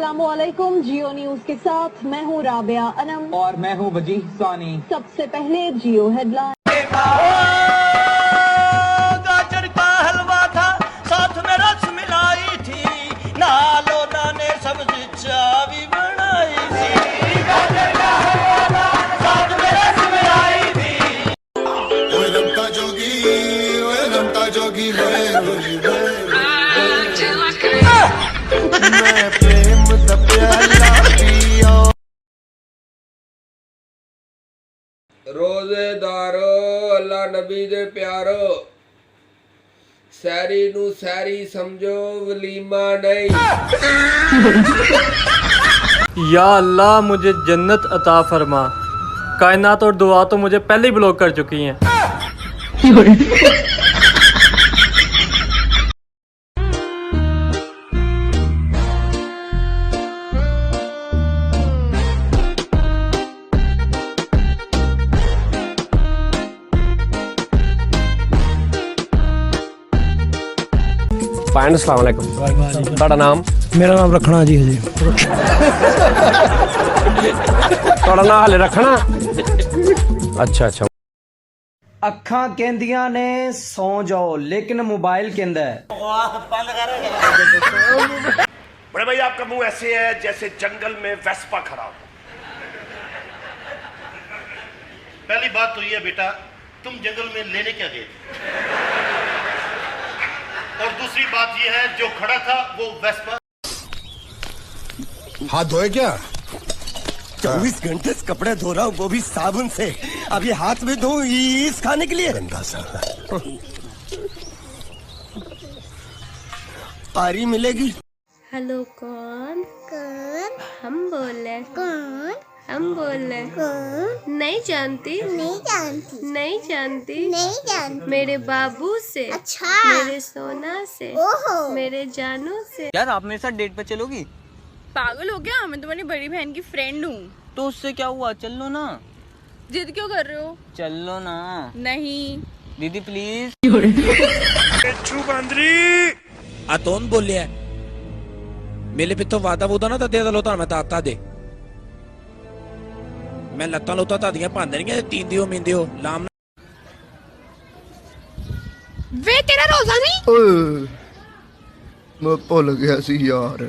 अस्सलामुअलैकुम। जियो न्यूज के साथ मैं हूँ राबिया अनम और मैं हूँ वजीह सानी। सबसे पहले जियो हेडलाइन। गाजर का हलवा था, साथ में रस मिलाई थी, नालो नाने सब्जी चावी बनाई थी। गाजर का हलवा था, साथ में रस मिलाई थी। ओए रमता जोगी मैं प्रेम दा प्याला पिया। रोजेदारो अल्लाह नबी दे प्यारो, सैरी नू सैरी समझो वलीमा नहीं। या अल्लाह मुझे जन्नत अता फरमा। कायनात और दुआ तो मुझे पहले ही ब्लॉक कर चुकी हैं। अस्सलाम वालेकुम। ਤੁਹਾਡਾ ਨਾਮ? मेरा नाम रखना जी हजे। ਤੁਹਾਡਾ ਨਾਮ ਹਲੇ ਰੱਖਣਾ? अच्छा अखा कहंदियां ने सौ जाओ लेकिन मोबाइल कहंदा है बड़े भाई आपका मुंह ऐसे है जैसे जंगल में वेस्पा खड़ा हो। पहली बात तो ये बेटा, तुम जंगल में लेने क्या गए? और दूसरी बात ये है, जो खड़ा था वो वेस्पा। हाथ धोए क्या? 24 घंटे से कपड़े धो रहा हूँ, वो भी साबुन से। अब ये हाथ में धो इस खाने के लिए। गंदा सा पारी मिलेगी। हेलो कौन कौन? हम बोले कौन? हम बोले कौन? नहीं जानती नहीं जानती मेरे बाबू से। अच्छा। मेरे सोना से। ओहो। मेरे जानू से। यार आप मेरे साथ डेट पे चलोगी? पागल हो गया? मैं तुम्हारी बड़ी बहन की फ्रेंड हूँ। तो उससे क्या हुआ, चल लो ना। जिद क्यों कर रहे हो? चल लो ना। नहीं दीदी प्लीज। अतोन बोलिया मेले पिछो वादा वूदा ना दे लो मैं दाता दे। मैं लत्तां लुत्तां तादियां भांदे नहीं तीन दियो मींदियो लाम। वे तेरा रोजा नहीं? मैं भुल गया सी यार।